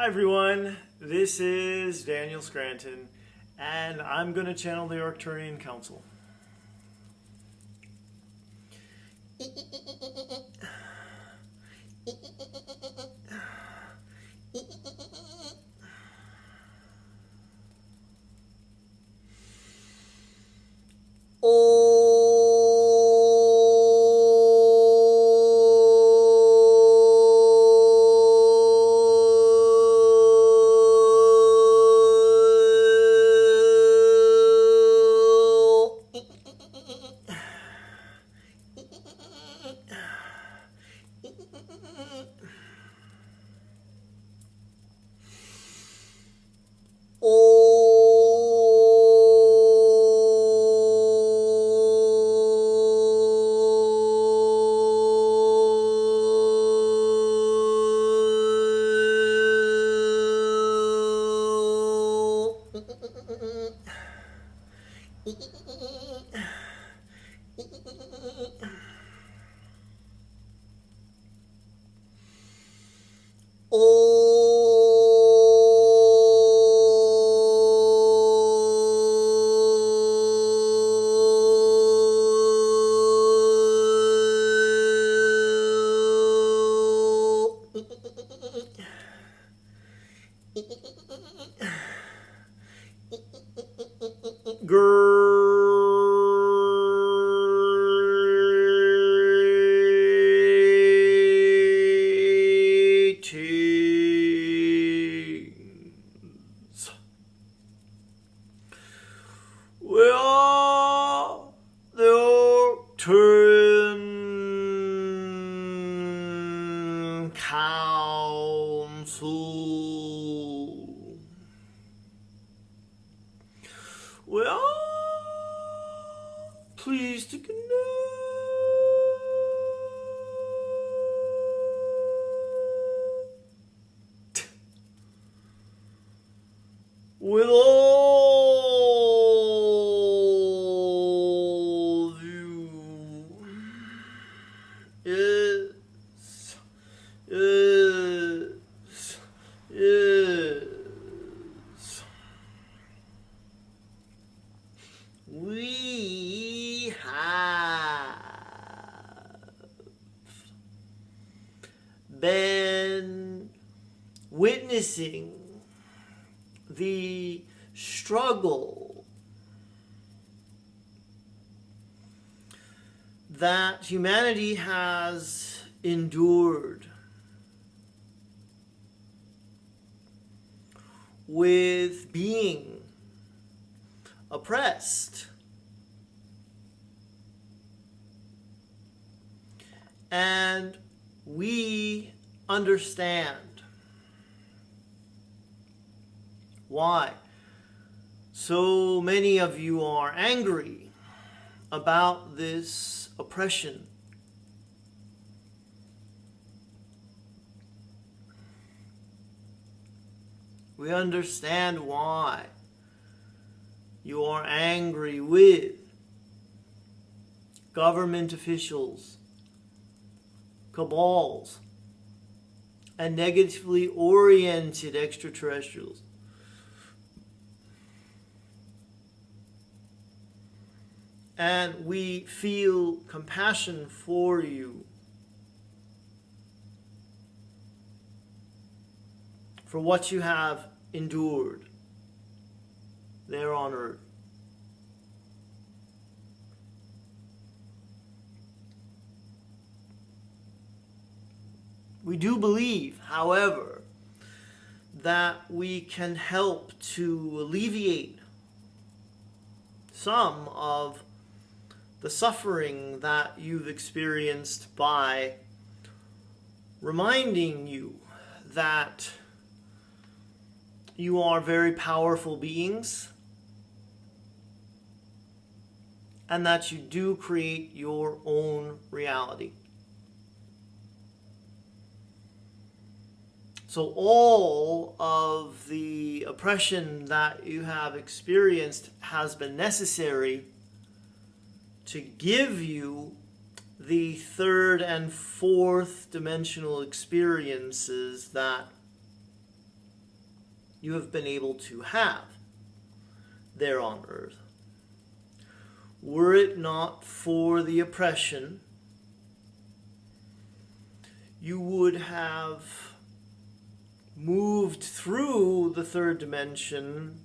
everyone, this is Daniel Scranton, and I'm going to channel the Arcturian Council. Greetings. We are the Arcturian Council. We are pleased to connect with all of you. Yes, yes, yes. We have been witnessing the struggle that humanity has endured with being oppressed and we understand why so many of you are angry about this oppression. We understand why you are angry with government officials, cabals, and negatively oriented extraterrestrials. And we feel compassion for you, for what you have endured there on earth. We do believe, however, that we can help to alleviate some of the suffering that you've experienced by reminding you that you are very powerful beings and that you do create your own reality. So all of the oppression that you have experienced has been necessary to give you the third and fourth dimensional experiences that you have been able to have there on earth. Were it not for the oppression, you would have moved through the third dimension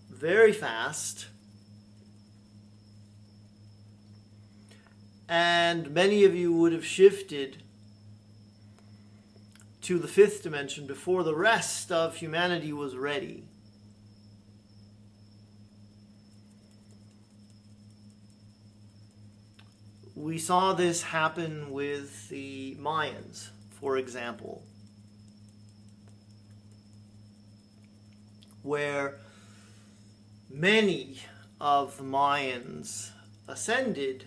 very fast, and many of you would have shifted to the fifth dimension before the rest of humanity was ready. We saw this happen with the Mayans, for example, where many of the Mayans ascended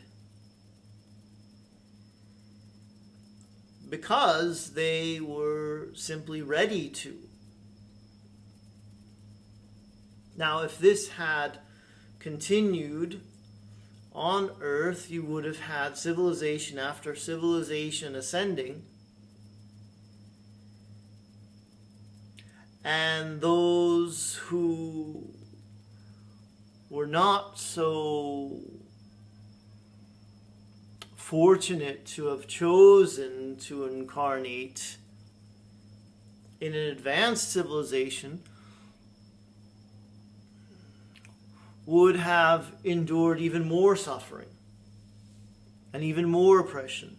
because they were simply ready to. Now, if this had continued on Earth, you would have had civilization after civilization ascending, and those who were not so fortunate to have chosen to incarnate in an advanced civilization would have endured even more suffering and even more oppression.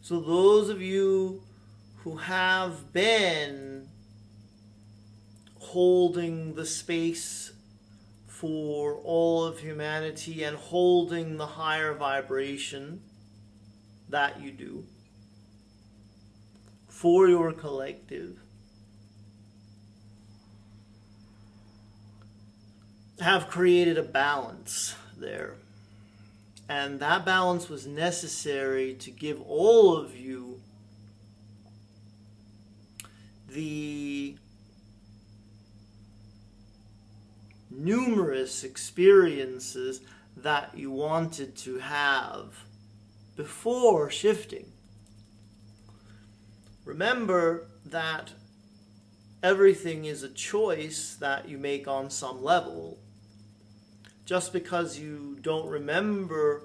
So those of you who have been holding the space for all of humanity and holding the higher vibration that you do for your collective, have created a balance there. And that balance was necessary to give all of you the numerous experiences that you wanted to have before shifting. Remember that everything is a choice that you make on some level. Just because you don't remember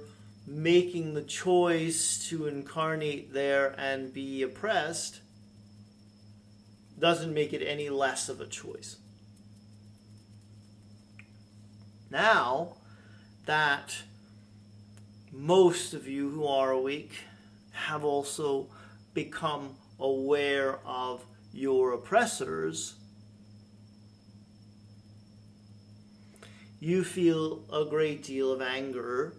making the choice to incarnate there and be oppressed doesn't make it any less of a choice. Now that most of you who are awake have also become aware of your oppressors, you feel a great deal of anger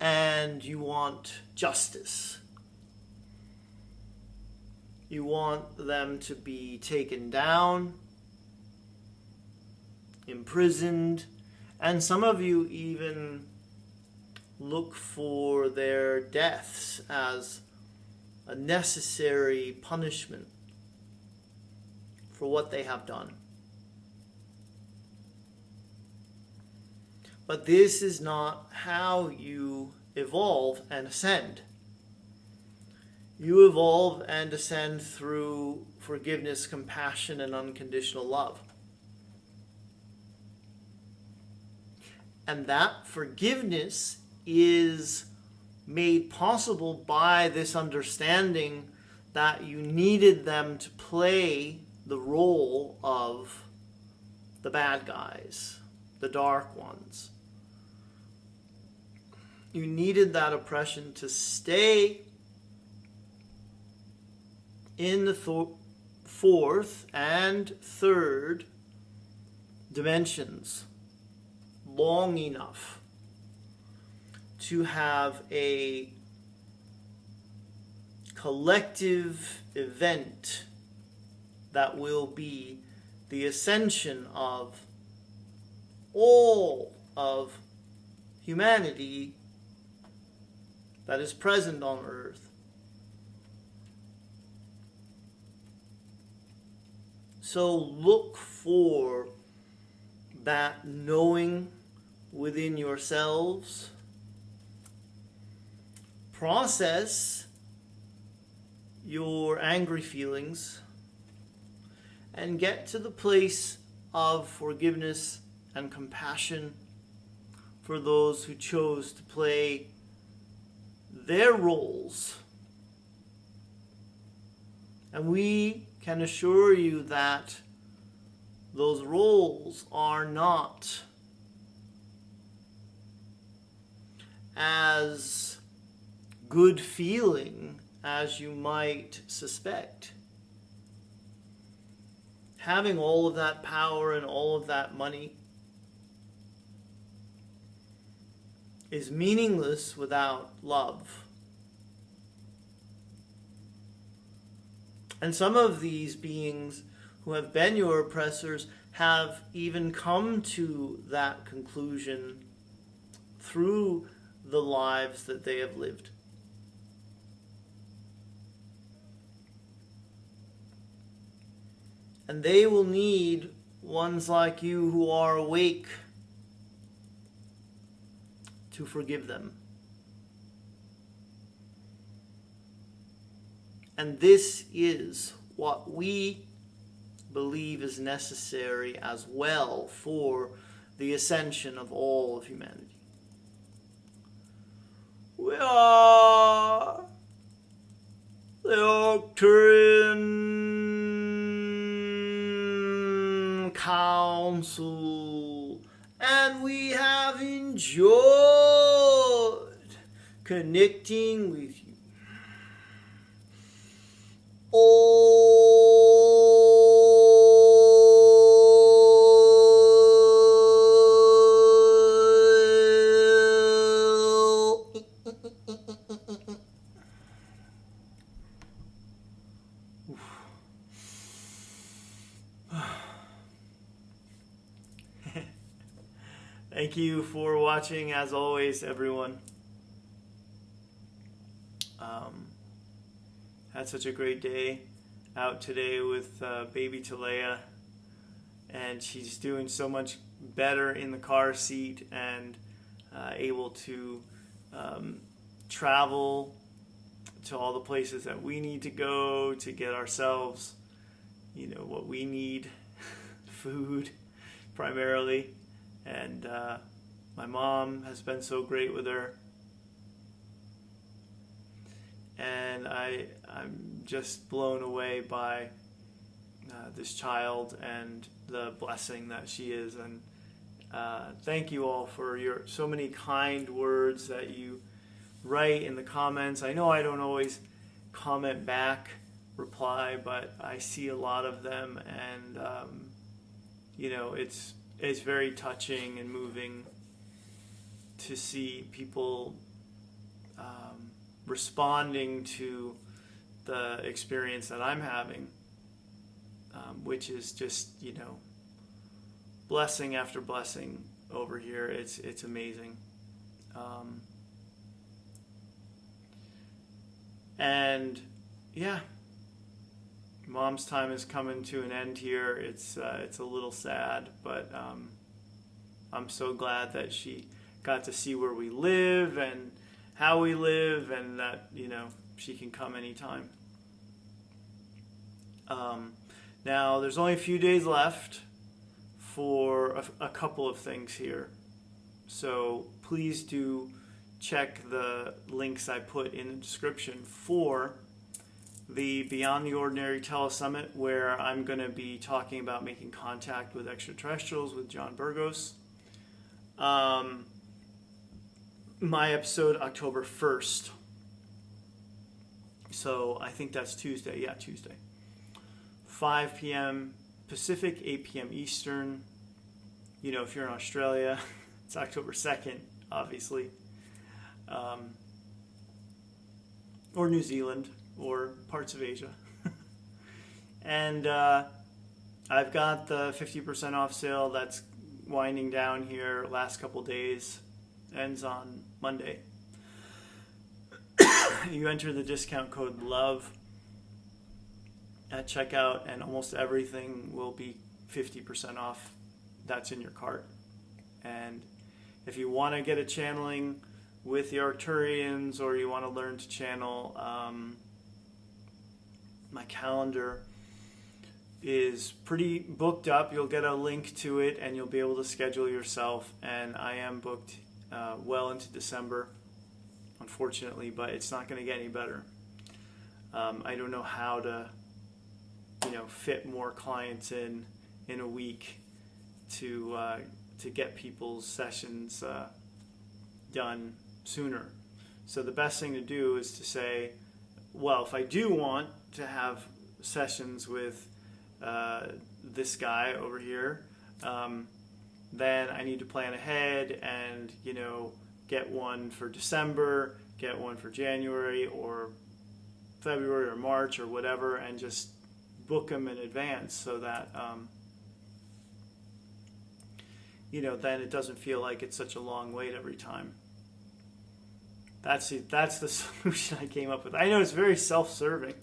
and you want justice. You want them to be taken down, imprisoned, and some of you even look for their deaths as a necessary punishment for what they have done. But this is not how you evolve and ascend. You evolve and ascend through forgiveness, compassion, and unconditional love. And that forgiveness is made possible by this understanding that you needed them to play the role of the bad guys, the dark ones. You needed that oppression to stay in the fourth and third dimensions long enough to have a collective event that will be the ascension of all of humanity that is present on earth. So look for that knowing within yourselves process your angry feelings and get to the place of forgiveness and compassion for those who chose to play their roles. And we can assure you that those roles are not as good feeling as you might suspect. Having all of that power and all of that money is meaningless without love. And some of these beings who have been your oppressors have even come to that conclusion through the lives that they have lived. And they will need ones like you who are awake to forgive them. And this is what we believe is necessary as well for the ascension of all of humanity. We are the Arcturian Council, and we have enjoyed connecting with you. Thank you for watching, as always, everyone. Had such a great day out today with baby Talea, and she's doing so much better in the car seat and able to travel to all the places that we need to go to get ourselves, what we need, food primarily. And my mom has been so great with her. And I'm just blown away by this child and the blessing that she is. And thank you all for your so many kind words that you write in the comments. I know I don't always comment back, reply, but I see a lot of them, and it's very touching and moving to see people responding to the experience that I'm having, which is just, blessing after blessing over here. It's amazing. And yeah, Mom's time is coming to an end here. It's a little sad, but I'm so glad that she got to see where we live and how we live, and that she can come anytime. Now there's only a few days left for a couple of things here, so please do check the links I put in the description for the Beyond the Ordinary Telesummit, where I'm going to be talking about making contact with extraterrestrials with John Burgos. My episode October 1st. So I think that's Tuesday. Yeah, Tuesday. 5 p.m. Pacific, 8 p.m. Eastern. If you're in Australia, it's October 2nd, obviously. Or New Zealand, or parts of Asia. And I've got the 50% off sale that's winding down here last couple days. Ends on Monday. You enter the discount code LOVE at checkout, and almost everything will be 50% off. That's in your cart. And if you want to get a channeling with the Arcturians, or you want to learn to channel, my calendar is pretty booked up. You'll get a link to it and you'll be able to schedule yourself, and I am booked well into December, unfortunately, but it's not going to get any better. I don't know how to fit more clients in a week to get people's sessions done sooner. So the best thing to do is to say, well, if I do want to have sessions with this guy over here, then I need to plan ahead and get one for December, get one for January or February or March or whatever, and just book them in advance so that then it doesn't feel like it's such a long wait every time. That's the solution I came up with. I know it's a very self-serving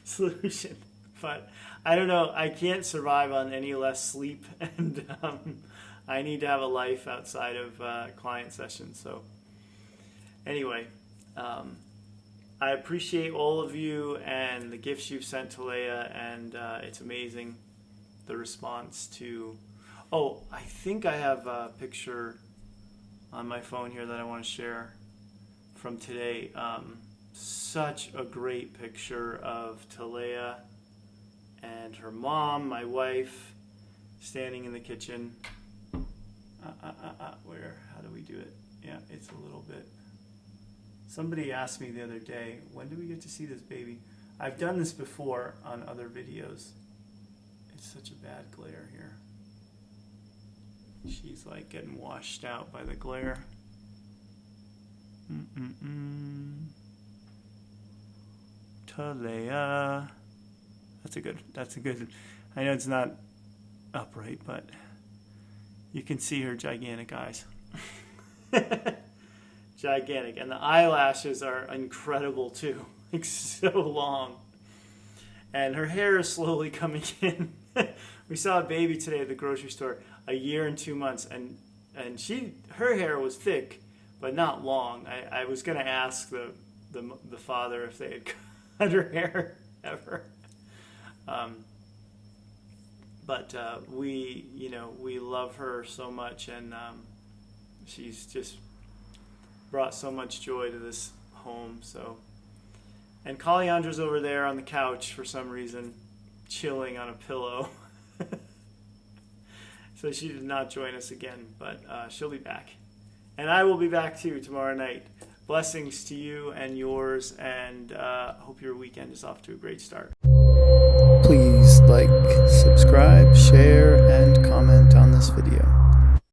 solution, but I don't know. I can't survive on any less sleep, and I need to have a life outside of client sessions. So anyway, I appreciate all of you and the gifts you've sent to Leia, and it's amazing the response to... Oh, I think I have a picture on my phone here that I want to share from today. Such a great picture of Talea and her mom, my wife, standing in the kitchen. Where? How do we do it? Yeah, it's a little bit... Somebody asked me the other day, when do we get to see this baby? I've done this before on other videos. It's such a bad glare here. She's like getting washed out by the glare. Talea. That's a good, I know it's not upright, but you can see her gigantic eyes. Gigantic. And the eyelashes are incredible too. Like so long. And her hair is slowly coming in. We saw a baby today at the grocery store, 1 year and 2 months, and her hair was thick, but not long. I was going to ask the father if they had cut her hair ever. But we love her so much, and she's just brought so much joy to this home. So, and Kalyandra's over there on the couch for some reason, chilling on a pillow. So she did not join us again, but she'll be back. And I will be back too tomorrow night. Blessings to you and yours, and hope your weekend is off to a great start. Please like, subscribe, share, and comment on this video.